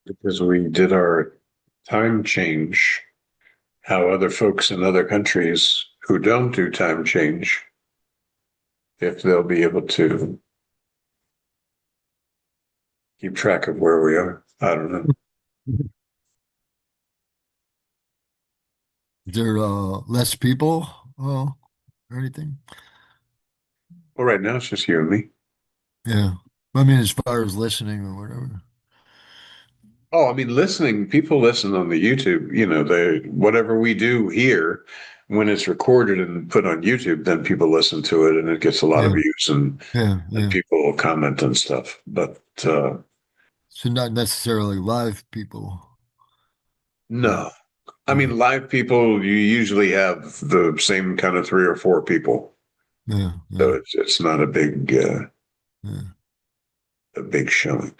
because we did our time change, how other folks in other countries who don't do time change, if they'll be able to keep track of where we are. I don't know. Is there less people or anything? Well, right now it's just you and me. Yeah. I mean, as far as listening or whatever. Oh, I mean, listening, people listen on the YouTube, they whatever we do here, when it's recorded and put on YouTube, then people listen to it and it gets a lot of Yeah. views Yeah. and Yeah. people will comment and stuff. But So not necessarily live people, but no, I yeah. mean, live people, you usually have the same kind of three or four people. Yeah. So Yeah. it's not Yeah. a big showing.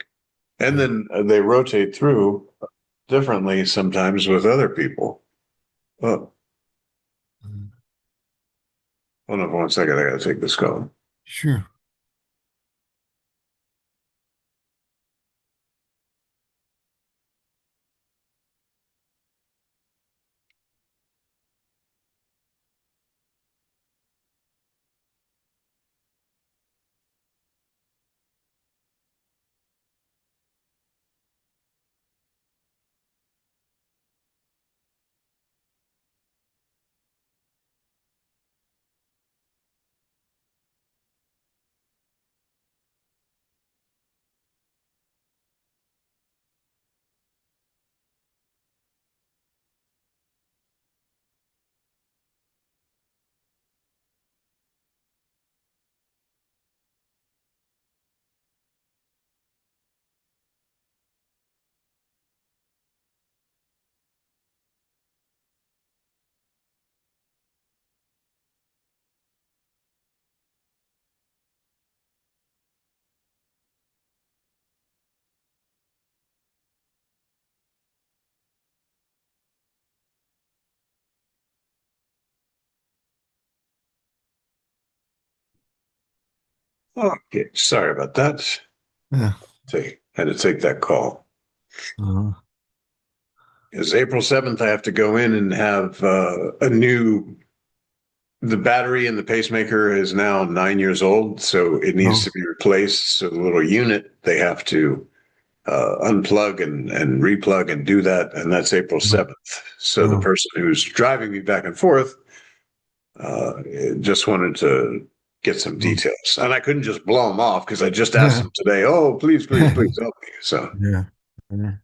And Yeah. then they rotate through differently sometimes with other people. Oh, Mm. hold on for 1 second. I gotta take this call. Sure. Okay, sorry about that. Yeah. Had to take that call. Uh, It's April 7th. I have to go in and have the battery in the pacemaker is now 9 years old, so it needs to no. be replaced. So the little unit, they have to unplug and replug and do that. And that's April No. 7th. So the No. person who's driving me back and forth just wanted to get some No. details. And I couldn't just blow them off because I just asked Yeah. them today, oh, please, please, please help me. So Yeah. Yeah.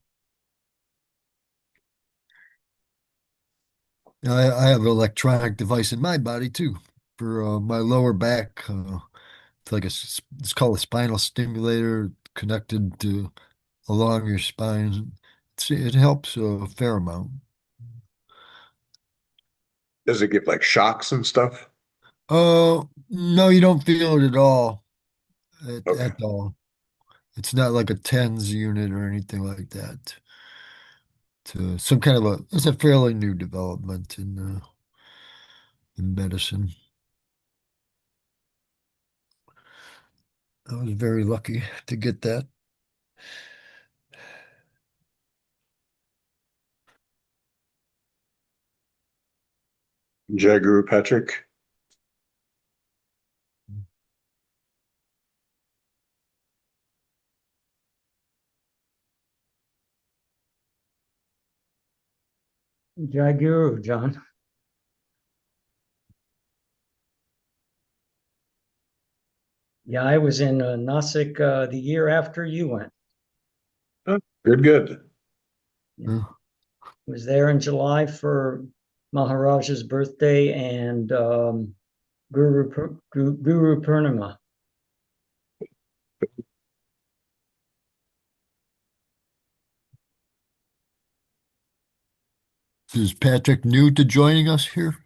I have an electronic device in my body too for my lower back. It's like it's called a spinal stimulator connected to along your spine. It helps a fair amount. does it give like shocks and stuff? No, you don't feel it at all. Okay. At all. It's not like a TENS unit or anything like that. Some kind of it's a fairly new development in medicine. I was very lucky to get that. Jaguru Patrick. Jai Guru, John. Yeah, I was in Nashik the year after you went. Oh, good, good. Yeah. Yeah. Was there in July for Maharaj's birthday and Guru Purnima. Is Patrick new to joining us here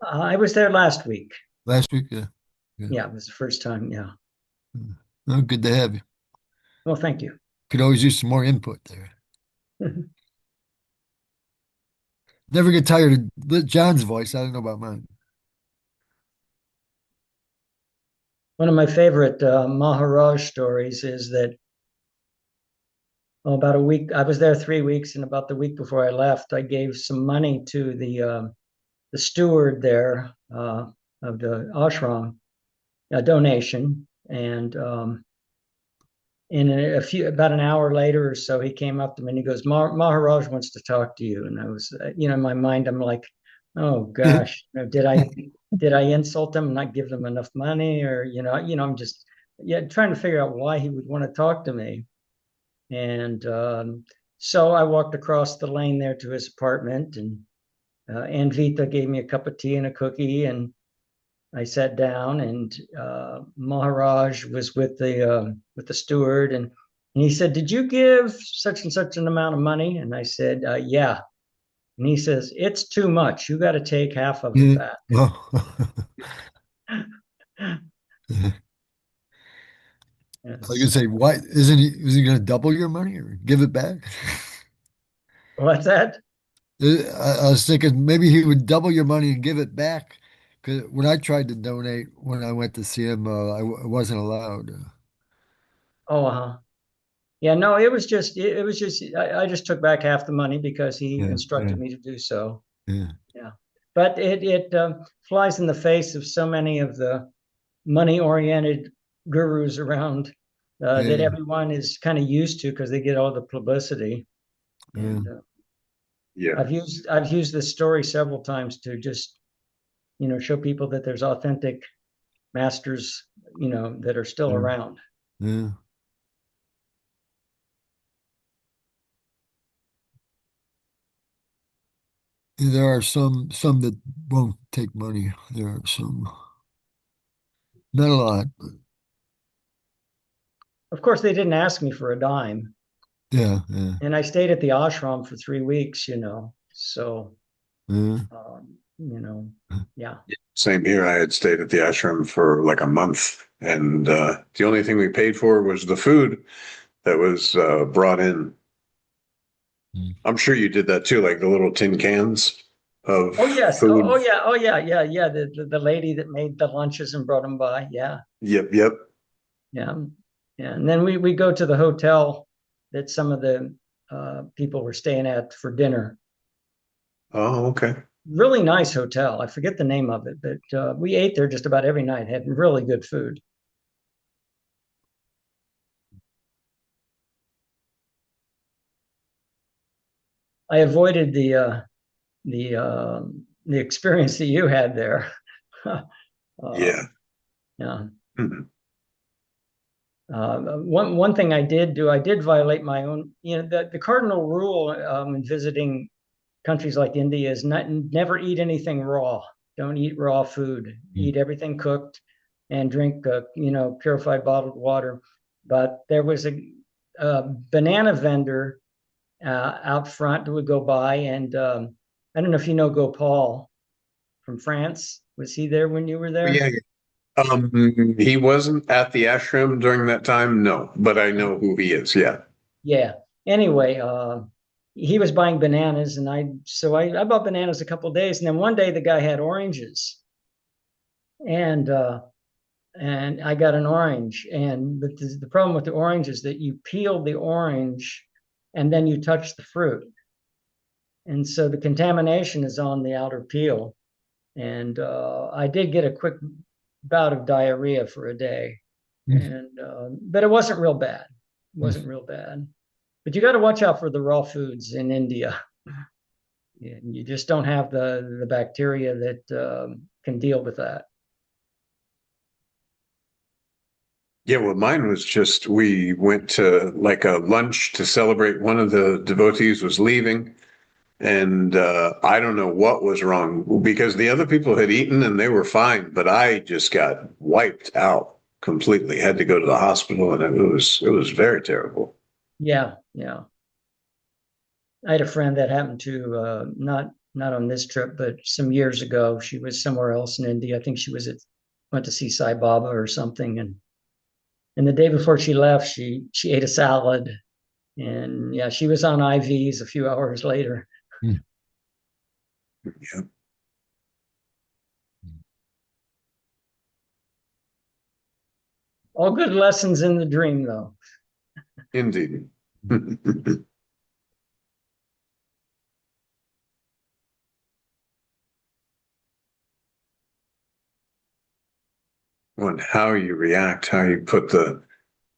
I was there last week. last week? Yeah. Yeah. Yeah, it was the first time. Yeah. Yeah. Oh, good to have you. Well, thank you. Could always use some more input there. Never get tired of John's voice. I don't know about mine. One of my favorite Maharaj stories is that about a week. I was there 3 weeks, and about the week before I left, I gave some money to the steward there of the ashram, a donation, and about an hour later or so, he came up to me and he goes, Maharaj wants to talk to you. And I was, in my mind, I'm like, oh gosh, did I insult him and not give them enough money, or I'm just trying to figure out why he would want to talk to me. And so I walked across the lane there to his apartment, and Anvita gave me a cup of tea and a cookie, and I sat down, and Maharaj was with the steward, and he said, "Did you give such and such an amount of money?" And I said, "Yeah." And he says, "It's too much. You got to take half of it back." I was gonna say, why isn't he? Is he gonna double your money or give it back? What's that? I was thinking maybe he would double your money and give it back. Because when I tried to donate, when I went to see him, I wasn't allowed. Oh, yeah. No, it was just I just took back half the money because he Yeah, yeah, instructed me to do so. yeah, Yeah, but it flies in the face of so many of the money-oriented gurus around that yeah, everyone is kind of used to because they get all the publicity. yeah, And Yeah. I've used this story several times to just show people that there's authentic masters that are still yeah, around. yeah. There are some that won't take money. There are some, not a lot, but Of course, they didn't ask me for a dime, yeah, yeah, and I stayed at the ashram for 3 weeks. So yeah. yeah. Same here. I had stayed at the ashram for like a month, and the only thing we paid for was the food that was brought in. Mm. I'm sure you did that too, like the little tin cans of Oh yes. food. Oh yeah. Yeah. Yeah. The lady that made the lunches and brought them by. Yeah. Yep, yep. Yeah. Yeah. And then we go to the hotel that some of the people were staying at for dinner. Oh, okay. Really nice hotel. I forget the name of it, but we ate there just about every night. Had really good food. I avoided the the experience that you had there. Yeah. Yeah. Mhm. One thing I did do, I did violate my own. The cardinal rule in visiting countries like India is never eat anything raw. Don't eat raw food. Mm. Eat everything cooked, and drink purified bottled water. But there was a banana vendor out front that would go by, and I don't know if you know Gopal from France. Was he there when you were there? Yeah, yeah. He wasn't at the ashram during that time, no, but I know who he is. Yeah. Yeah. Anyway, he was buying bananas, and I bought bananas a couple of days, and then one day the guy had oranges, and I got an orange, and the problem with the orange is that you peel the orange, and then you touch the fruit, and so the contamination is on the outer peel, and I did get a quick bout of diarrhea for a day, Mm. and but it wasn't real bad. It Mm. wasn't real bad. But you got to watch out for the raw foods in India. You just don't have the bacteria that can deal with that. Yeah, well, mine was just we went to like a lunch to celebrate one of the devotees was leaving. And I don't know what was wrong because the other people had eaten and they were fine, but I just got wiped out completely. Had to go to the hospital, and it was very terrible. Yeah, yeah. I had a friend that happened to not on this trip, but some years ago. She was somewhere else in India. I think went to see Sai Baba or something, and the day before she left, she ate a salad, and yeah, she was on IVs a few hours later. Mm. Yeah, All good lessons in the dream, though. indeed. On how you react, how you put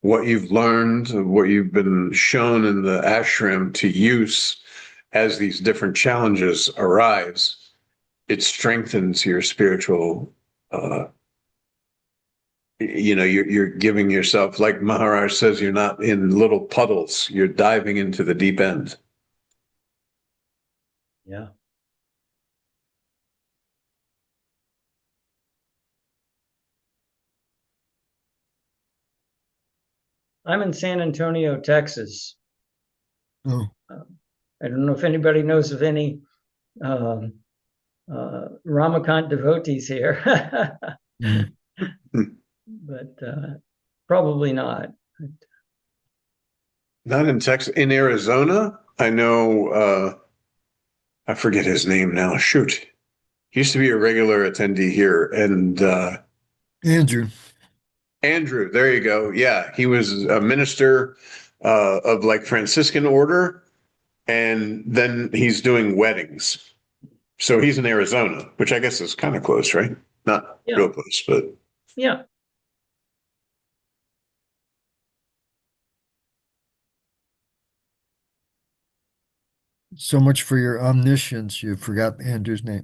what you've learned, what you've been shown in the ashram to use as these different challenges arise, it strengthens your spiritual, you're giving yourself, like Maharaj says, you're not in little puddles, you're diving into the deep end. Yeah. I'm in San Antonio, Texas. Oh, I don't know if anybody knows of any Ramakant devotees here, mm. but probably not. Not in Texas, in Arizona. I know, I forget his name now. Shoot. He used to be a regular attendee here. And Andrew. Andrew, there you go. Yeah, he was a minister of like Franciscan order, and then he's doing weddings. So he's in Arizona, which I guess is kind of close, right? Not Yeah. real close, but Yeah. So much for your omniscience. You forgot Andrew's name.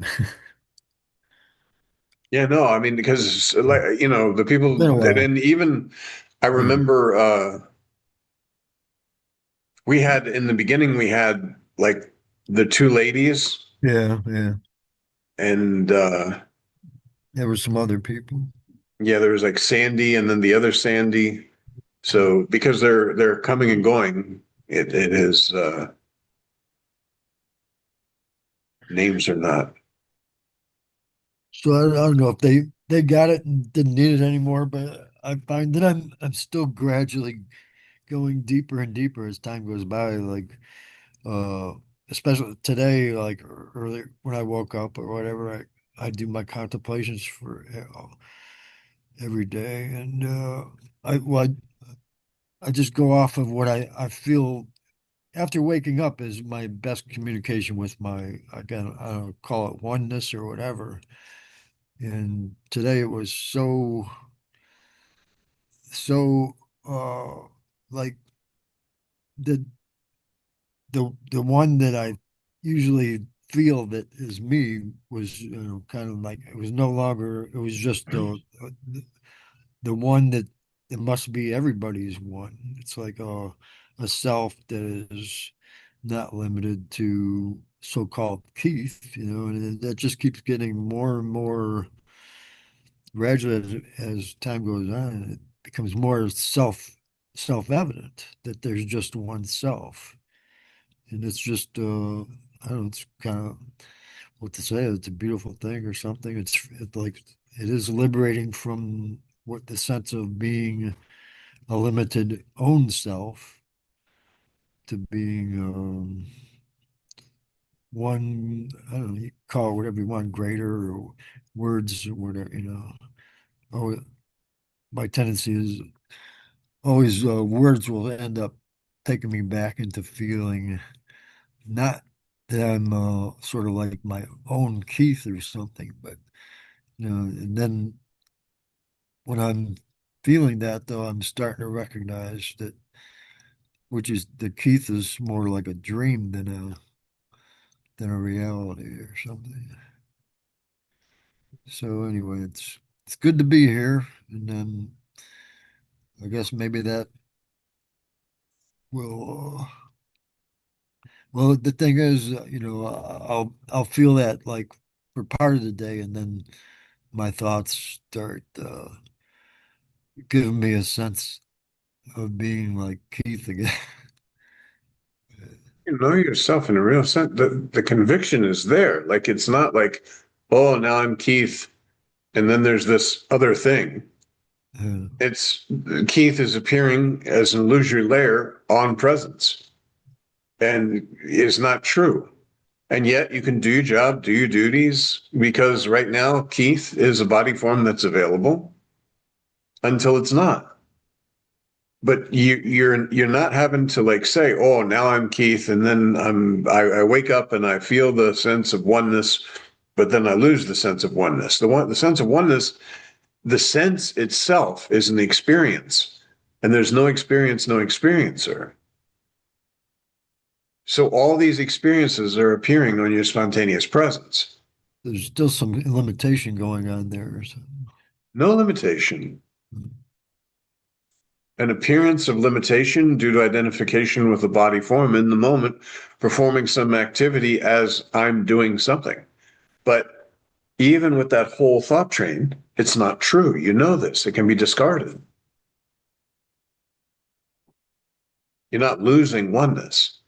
yeah, no, I mean, because like, the people Been a that, while. and even I Yeah. remember we had in the beginning, we had like the two ladies Yeah, yeah. and There were some other people. yeah, there was like Sandy and then the other Sandy. So because they're coming and going, it is names are not. So I don't know if they got it and didn't need it anymore, but I find that I'm still gradually going deeper and deeper as time goes by. Like uh especially today, like earlier when I woke up or whatever, I do my contemplations for every day, and I well I just go off of what I feel after waking up is my best communication with my, again, I don't call it oneness or whatever. And today it was so like the the one that I usually feel that is me was, kind of like it was no longer, it was just the one that it must be everybody's one. It's like a self that is not limited to so-called Keith, and that just keeps getting more and more gradually as time goes on. It becomes more self-evident that there's just one self, and it's just I don't know. It's kind of what to say. It's a beautiful thing or something. It's like it is liberating from what the sense of being a limited own self to being one, I don't know, you call it whatever you want, greater or words or whatever. Oh, my tendency is always words will end up taking me back into feeling not that I'm sort of like my own Keith or something, but and then when I'm feeling that though, I'm starting to recognize that which is the Keith is more like a dream than a reality or something. So anyway, it's good to be here, and then I guess maybe that will. Well, the thing is, I'll feel that like for part of the day, and then my thoughts start giving me a sense of being like Keith again. You know yourself in a real sense. The conviction is there. Like it's not like, oh, now I'm Keith, and then there's this other thing. Uh, It's Keith is appearing as an illusory layer on presence, and is not true. And yet you can do your job, do your duties, because right now Keith is a body form that's available until it's not. But you're not having to like say, oh, now I'm Keith, and then I wake up and I feel the sense of oneness, but then I lose the sense of oneness. The sense of oneness, the sense itself is an experience, and there's no experience, no experiencer. So all these experiences are appearing on your spontaneous presence. There's still some limitation going on there. So. No limitation. An appearance of limitation due to identification with the body form in the moment, performing some activity as I'm doing something. But even with that whole thought train, it's not true. You know this. It can be discarded. You're not losing oneness.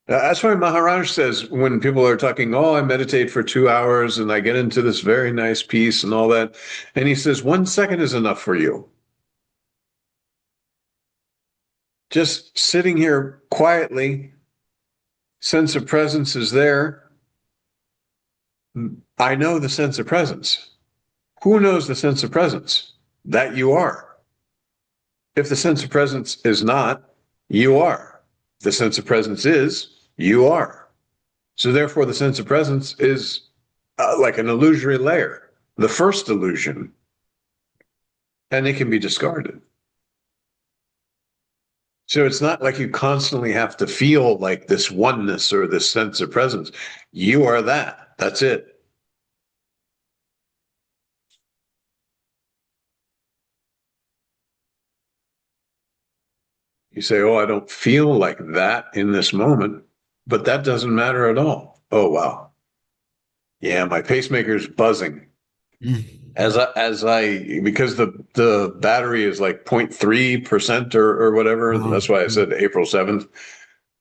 That's why Maharaj says when people are talking, oh, I meditate for 2 hours and I get into this very nice peace and all that. And he says, 1 second is enough for you. Just sitting here quietly, sense of presence is there. I know the sense of presence. Who knows the sense of presence? That you are. If the sense of presence is not, you are. The sense of presence is, you are. So therefore, the sense of presence is like an illusory layer, the first illusion, and it can be discarded. So it's not like you constantly have to feel like this oneness or this sense of presence. You are that. That's it. You say, oh, I don't feel like that in this moment, but that doesn't matter at all. Oh, wow. Yeah, my pacemaker's buzzing. Because the battery is like 0.3% or whatever. That's why I said April 7th.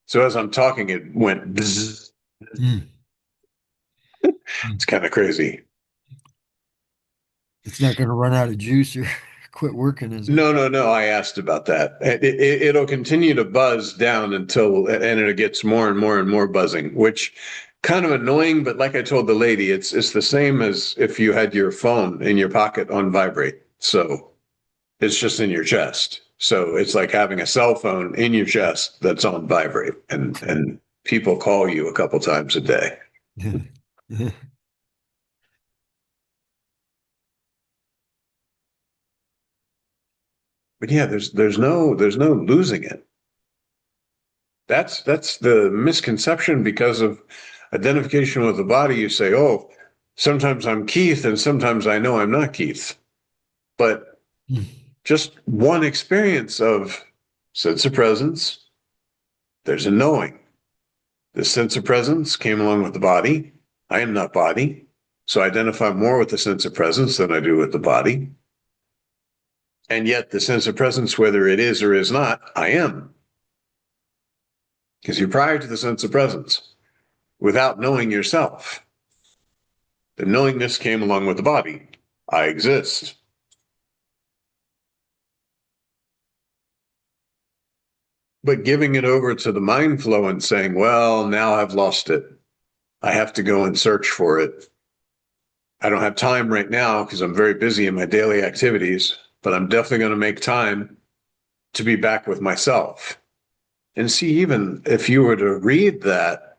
So as I'm talking, it went bzzz. It's kind of crazy. It's not going to run out of juice or quit working, is it? No. I asked about that. It'll continue to buzz down and it gets more and more and more buzzing, which kind of annoying. But like I told the lady, it's the same as if you had your phone in your pocket on vibrate. So it's just in your chest. So it's like having a cell phone in your chest that's on vibrate, and people call you a couple times a day. But yeah, there's no losing it. That's the misconception because of identification with the body. You say, oh, sometimes I'm Keith and sometimes I know I'm not Keith. But just one experience of sense of presence, there's a knowing. The sense of presence came along with the body. I am not body. So I identify more with the sense of presence than I do with the body. And yet the sense of presence, whether it is or is not, I am. Because you're prior to the sense of presence without knowing yourself. The knowingness came along with the body. I exist. But giving it over to the mind flow and saying, well, now I've lost it. I have to go and search for it. I don't have time right now because I'm very busy in my daily activities, but I'm definitely going to make time to be back with myself. And see, even if you were to read that,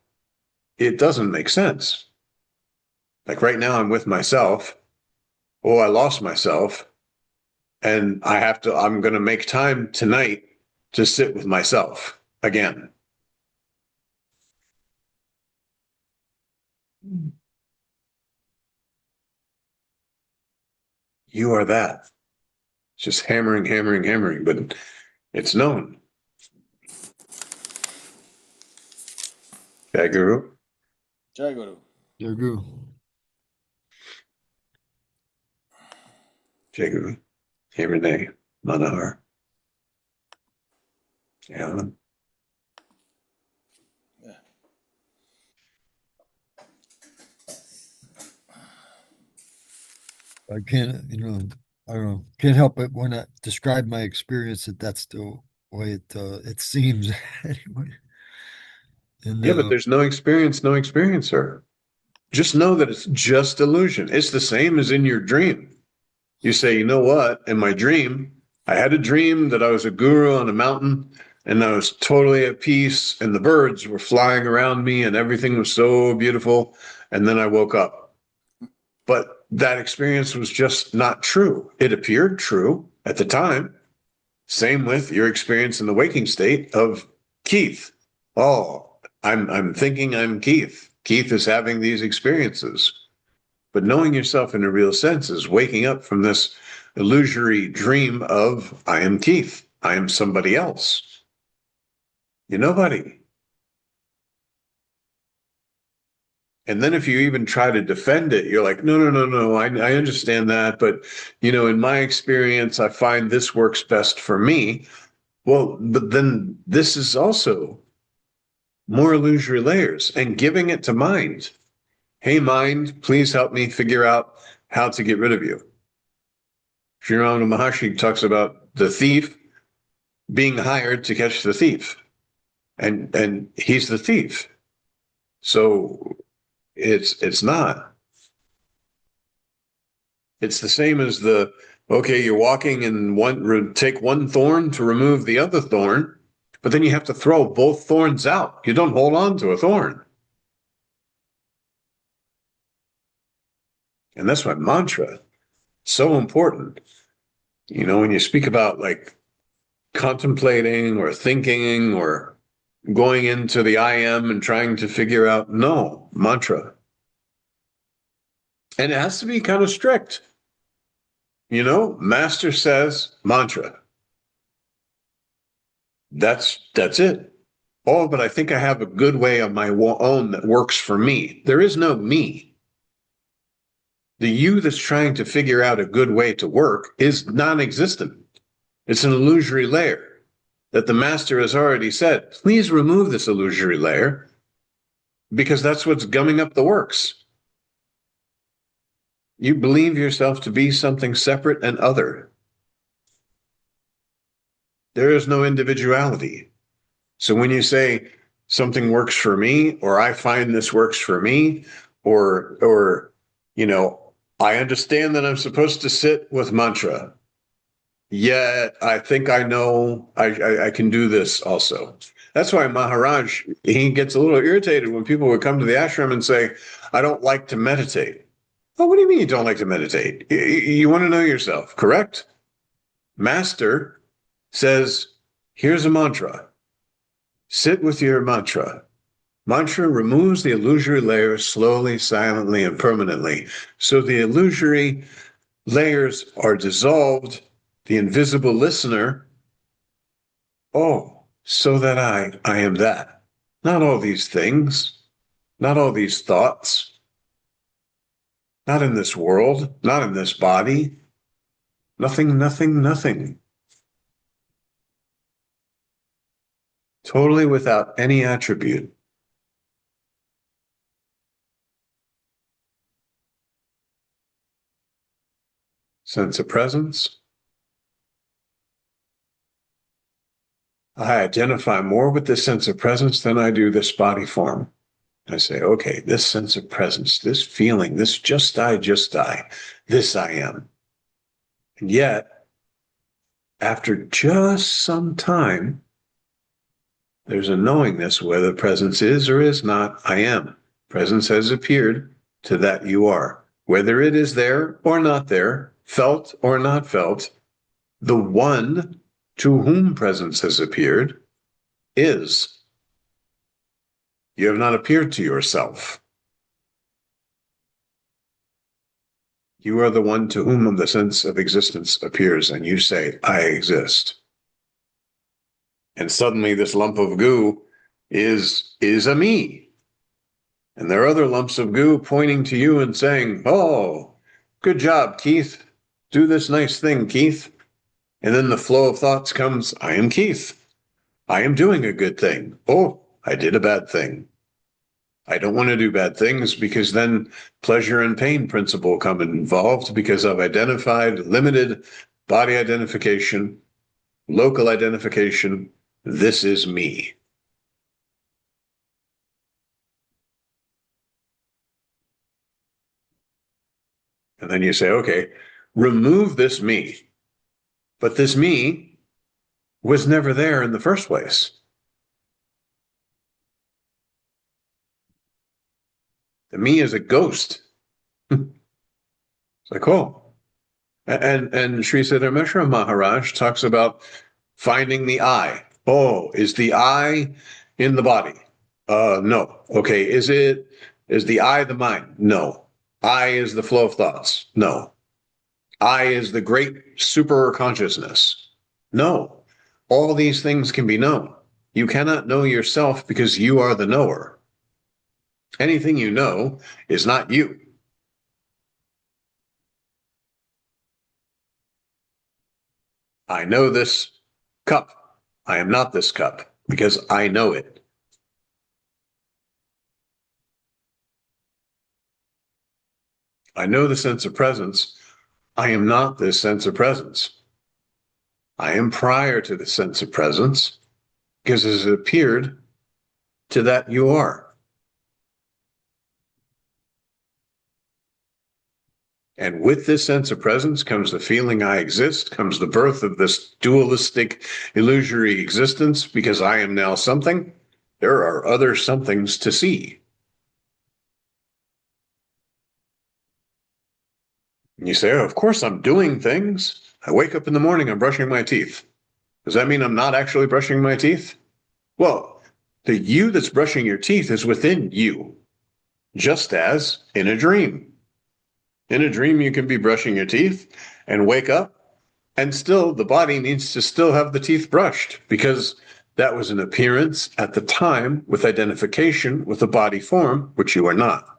it doesn't make sense. Like right now, I'm with myself. Oh, I lost myself. And I'm going to make time tonight to sit with myself again. You are that. It's just hammering, but it's known. Jai Guru. Jai Guru. Jai Guru. Jai Guru. Hey, Renee. Manahar. Alan. Yeah. I can't, I don't know, can't help it when I describe my experience that that's the way it seems anyway. And Yeah, but there's no experience, no experiencer. Just know that it's just illusion. It's the same as in your dream. You say, you know what? In my dream, I had a dream that I was a guru on a mountain and I was totally at peace and the birds were flying around me and everything was so beautiful. And then I woke up. But that experience was just not true. It appeared true at the time. Same with your experience in the waking state of Keith. Oh, I'm thinking I'm Keith. Keith is having these experiences. But knowing yourself in a real sense is waking up from this illusory dream of I am Keith. I am somebody else. You're nobody. And then if you even try to defend it, you're like, no, no, no, no, I understand that. But, in my experience, I find this works best for me. Well, but then this is also more illusory layers and giving it to mind. Hey, mind, please help me figure out how to get rid of you. Sri Ramakant Maharaj talks about the thief being hired to catch the thief. And he's the thief. So it's not. It's the same as okay, you're walking and take one thorn to remove the other thorn, but then you have to throw both thorns out. You don't hold on to a thorn. And that's why mantra, so important. When you speak about like contemplating or thinking or going into the I am and trying to figure out, no, mantra. And it has to be kind of strict. Master says mantra. That's it. Oh, but I think I have a good way on my own that works for me. There is no me. The you that's trying to figure out a good way to work is non-existent. It's an illusory layer that the master has already said, please remove this illusory layer because that's what's gumming up the works. You believe yourself to be something separate and other. There is no individuality. So when you say something works for me, or I find this works for me, or I understand that I'm supposed to sit with mantra, yet I think I know I can do this also. That's why Maharaj, he gets a little irritated when people would come to the ashram and say, I don't like to meditate. Oh, what do you mean you don't like to meditate? You want to know yourself, correct? Master says, here's a mantra. Sit with your mantra. Mantra removes the illusory layers slowly, silently, and permanently. So the illusory layers are dissolved. The invisible listener, so that I am that. Not all these things, not all these thoughts, not in this world, not in this body. Nothing, nothing, nothing. Totally without any attribute. Sense of presence. I identify more with this sense of presence than I do this body form. I say, okay, this sense of presence, this feeling, this just I, this I am. And yet, after just some time, there's a knowingness whether presence is or is not I am. Presence has appeared to that you are. Whether it is there or not there, felt or not felt, the one to whom presence has appeared is. You have not appeared to yourself. You are the one to whom the sense of existence appears, and you say, I exist. And suddenly this lump of goo is a me. And there are other lumps of goo pointing to you and saying, oh, good job, Keith. Do this nice thing, Keith. And then the flow of thoughts comes, I am Keith. I am doing a good thing. Oh, I did a bad thing. I don't want to do bad things because then pleasure and pain principle come involved because I've identified limited body identification, local identification. This is me. And then you say, okay, remove this me. But this me was never there in the first place. The me is a ghost. It's like, oh. And Sri Ramakant Maharaj talks about finding the I. Oh, is the I in the body? No. Okay, is the I the mind? No. I is the flow of thoughts? No. I is the great super consciousness? No. All these things can be known. You cannot know yourself because you are the knower. Anything you know is not you. I know this cup. I am not this cup because I know it. I know the sense of presence. I am not this sense of presence. I am prior to the sense of presence because as it appeared to that you are. And with this sense of presence comes the feeling I exist, comes the birth of this dualistic, illusory existence because I am now something. There are other somethings to see. And you say, oh, of course I'm doing things. I wake up in the morning, I'm brushing my teeth. Does that mean I'm not actually brushing my teeth? Well, the you that's brushing your teeth is within you, just as in a dream. In a dream, you can be brushing your teeth and wake up, and still the body needs to still have the teeth brushed because that was an appearance at the time with identification with the body form, which you are not.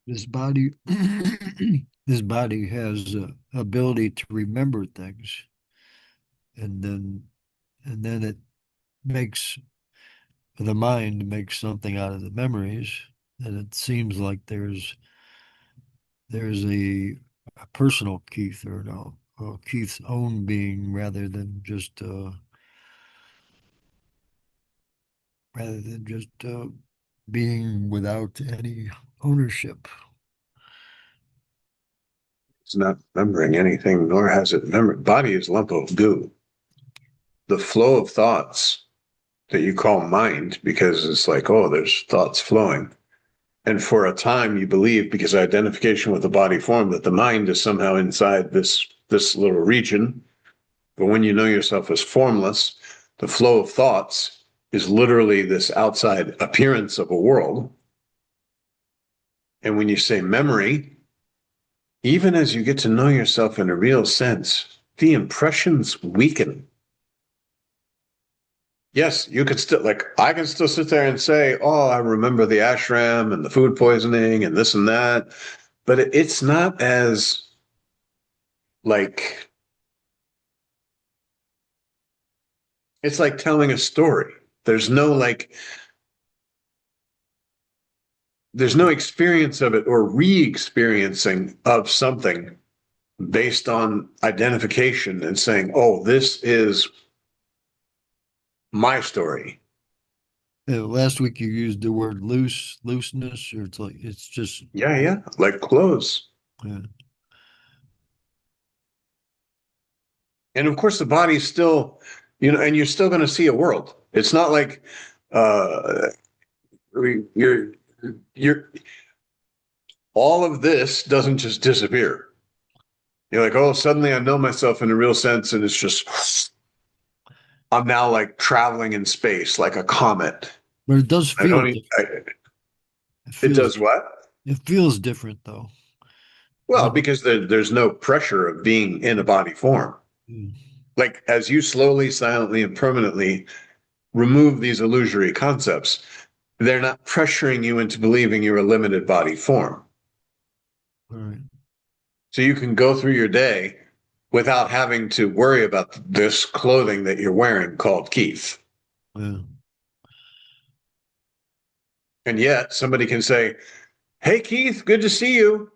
This body, this body has ability to remember things, and then it makes the mind makes something out of the memories, and it seems like there's a personal Keith or no, Keith's own being rather than just being without any ownership. It's not remembering anything, nor has it memory. Body is a lump of goo. The flow of thoughts that you call mind, because it's like, oh, there's thoughts flowing. And for a time, you believe, because of identification with the body form, that the mind is somehow inside this little region. But when you know yourself as formless, the flow of thoughts is literally this outside appearance of a world. And when you say memory, even as you get to know yourself in a real sense, the impressions weaken. Yes, you could still, like, I can still sit there and say, oh, I remember the ashram and the food poisoning and this and that. But it's not as, like, it's like telling a story. There's no, like, there's no experience of it or re-experiencing of something based on identification and saying, oh, this is my story. Last week you used the word looseness, or it's just Yeah, like clothes. yeah. And of course, the body's still, and you're still going to see a world. It's not like uh, you're all of this doesn't just disappear. You're like, oh, suddenly I know myself in a real sense, and it's just I'm now like traveling in space like a comet. But it does I feel don't. different. It It feels does what? it feels different though. Well, Like, because there's no pressure of being in a body form. mm, Like as you slowly, silently, and permanently remove these illusory concepts, they're not pressuring you into believing you're a limited body form. all right. So you can go through your day without having to worry about this clothing that you're wearing called Keith. Yeah. And yet somebody can say, hey, Keith, good to see you.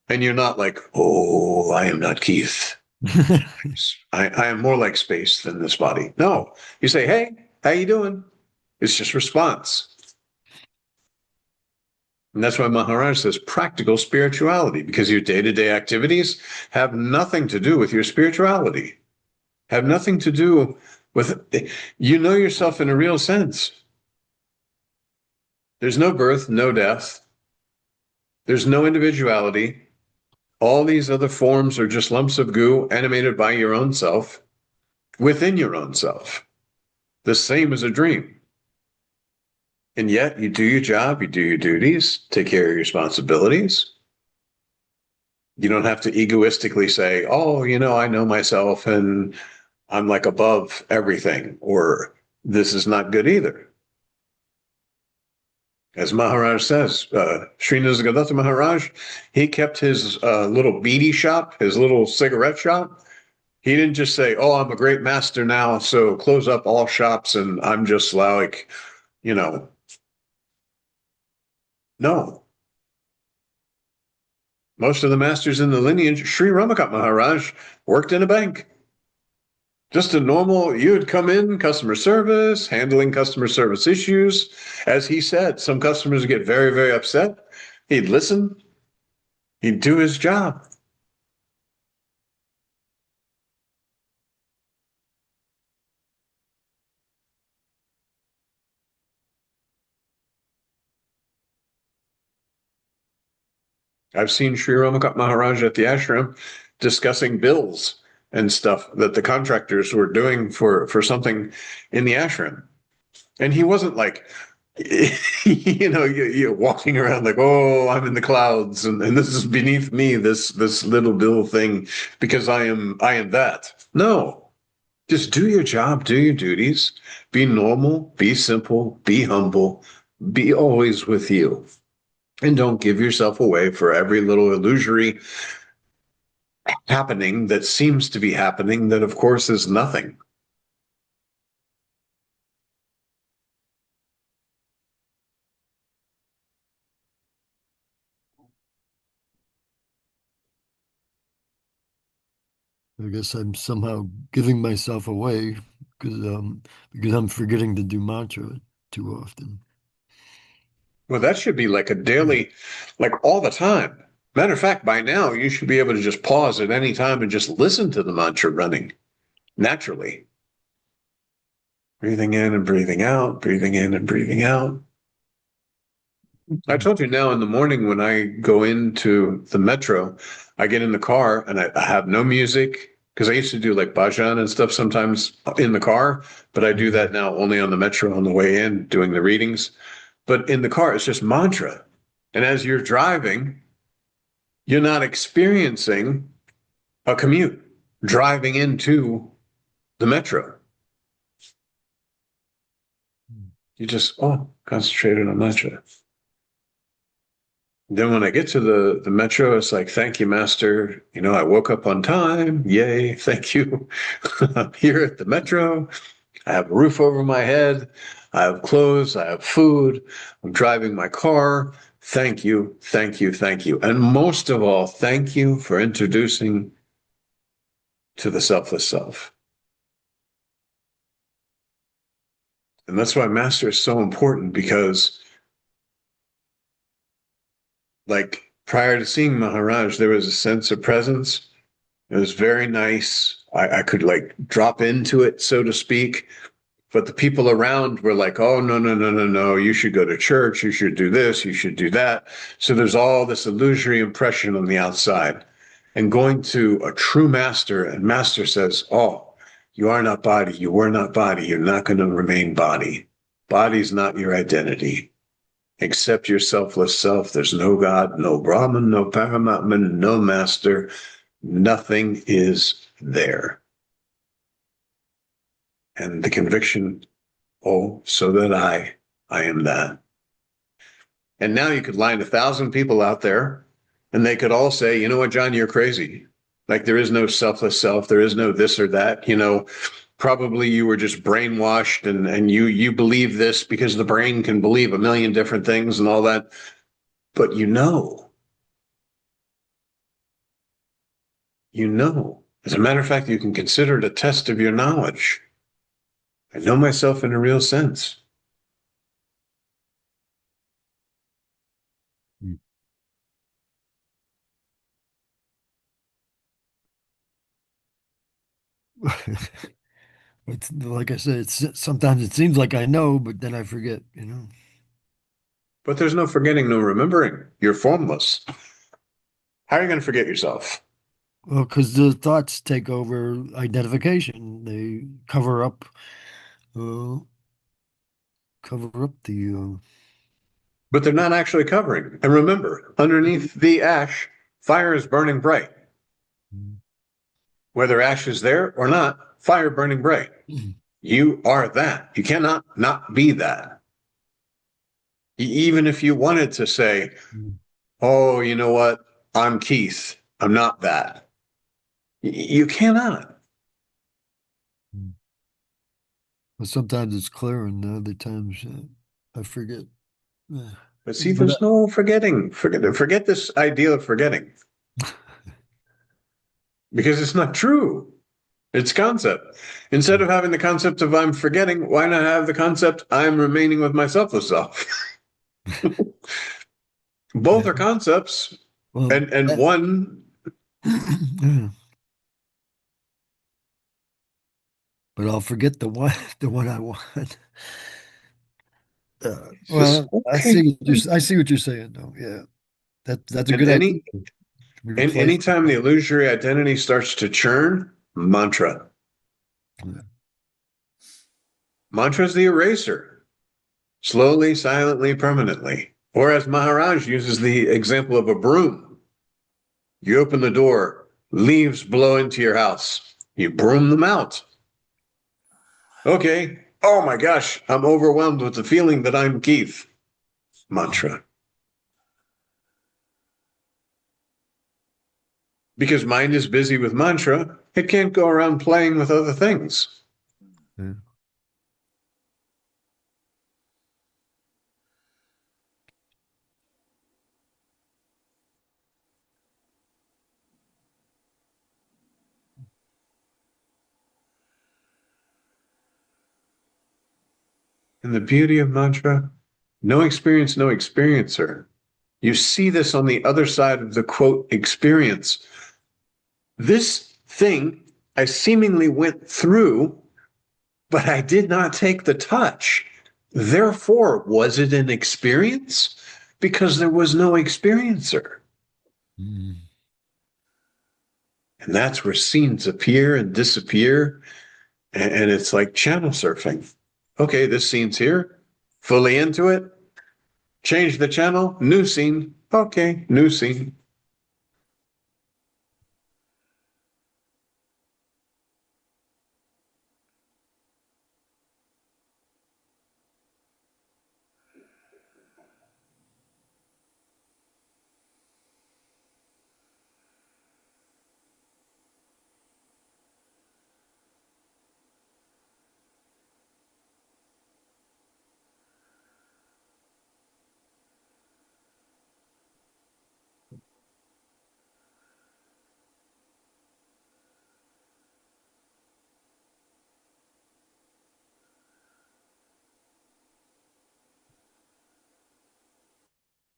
And you're not like, oh, I am not Keith. I am more like space than this body. No, you say, hey, how you doing? It's just response. And that's why Maharaj says practical spirituality, because your day-to-day activities have nothing to do with your spirituality, have nothing to do with, you know yourself in a real sense. There's no birth, no death. There's no individuality. All these other forms are just lumps of goo animated by your own self, within your own self, the same as a dream. And yet you do your job, you do your duties, take care of your responsibilities. You don't have to egoistically say, oh, I know myself and I'm like above everything, or this is not good either. As Maharaj says, Sri Nisargadatta Maharaj, he kept his little beady shop, his little cigarette shop. He didn't just say, oh, I'm a great master now, so close up all shops and I'm just like, you know, no. Most of the masters in the lineage, Sri Ramakant Maharaj worked in a bank. Just a normal, you would come in, customer service, handling customer service issues. As he said, some customers would get very, very upset. He'd listen, he'd do his job. I've seen Sri Ramakant Maharaj at the ashram discussing bills and stuff that the contractors were doing for something in the ashram. And he wasn't like, you're walking around like, oh, I'm in the clouds and this is beneath me, this little bill thing, because I am that. No, just do your job, do your duties, be normal, be simple, be humble, be always with you. And don't give yourself away for every little illusory happening that seems to be happening that, of course, is nothing. I guess I'm somehow giving myself away because I'm forgetting to do mantra too often. Well, that should be like a daily, like all the time. Matter of fact, by now, you should be able to just pause at any time and just listen to the mantra running naturally. Breathing in and breathing out, breathing in and breathing out. I told you now in the morning when I go into the metro, I get in the car and I have no music because I used to do like bhajan and stuff sometimes in the car, but I do that now only on the metro on the way in doing the readings. But in the car, it's just mantra. And as you're driving, you're not experiencing a commute driving into the metro. You just, concentrated on mantra. Then when I get to the metro, it's like, thank you, master. I woke up on time. Yay. Thank you. I'm here at the metro. I have a roof over my head. I have clothes. I have food. I'm driving my car. Thank you. Thank you. Thank you. And most of all, thank you for introducing to the selfless self. And that's why master is so important, because like prior to seeing Maharaj, there was a sense of presence. It was very nice. I could like drop into it, so to speak. But the people around were like, oh, no, no, no, no, no. You should go to church. You should do this. You should do that. So there's all this illusory impression on the outside. and going to a true master, and master says, oh, you are not body, you were not body, you're not going to remain body. Body's not your identity. Accept your selfless self. There's no God, no Brahman, no Paramatman, no master. Nothing is there. And the conviction, oh, so that I am that. And now you could line 1,000 people out there, and they could all say, you know what, John, you're crazy. Like, there is no selfless self. There is no this or that. You know, probably you were just brainwashed, and you believe this because the brain can believe a million different things and all that. But you know. As a matter of fact, you can consider it a test of your knowledge. I know myself in a real sense. It's like I said, sometimes it seems like I know, but then I forget, you know. But there's no forgetting, no remembering. You're formless. How are you going to forget yourself? Well, because the thoughts take over identification. They uh, cover up the. But they're not actually covering. And remember, underneath the ash, fire is burning bright. Whether ash is there or not, fire burning bright. You are that. You cannot not be that. Even if you wanted to say, oh, you know what? I'm Keith. I'm not that. You cannot. But sometimes it's clear, and other times I forget. But see, there's no forgetting. Forget this idea of forgetting. Because it's not true. It's concept. Instead of having the concept of I'm forgetting, why not have the concept I'm remaining with my selfless self? Both are concepts, Well, and one. But I'll forget the one, the one I want. Just, Well, okay. I see what you're saying, though. Yeah, that's a And good idea. Replace. anytime the illusory identity starts to churn, mantra. Yeah. Mantra is the eraser. Slowly, silently, permanently. Or as Maharaj uses the example of a broom. You open the door, leaves blow into your house. You broom them out. Okay. Oh my gosh, I'm overwhelmed with the feeling that I'm Keith. Mantra. Because mind is busy with mantra, it can't go around playing with other things. Yeah. And the beauty of mantra, no experience, no experiencer. You see this on the other side of the quote experience. This thing I seemingly went through, but I did not take the touch. Therefore, was it an experience? Because there was no experiencer. Mm. And that's where scenes appear and disappear. And it's like channel surfing. Okay, this scene's here, fully into it. Change the channel, new scene. Okay, new scene.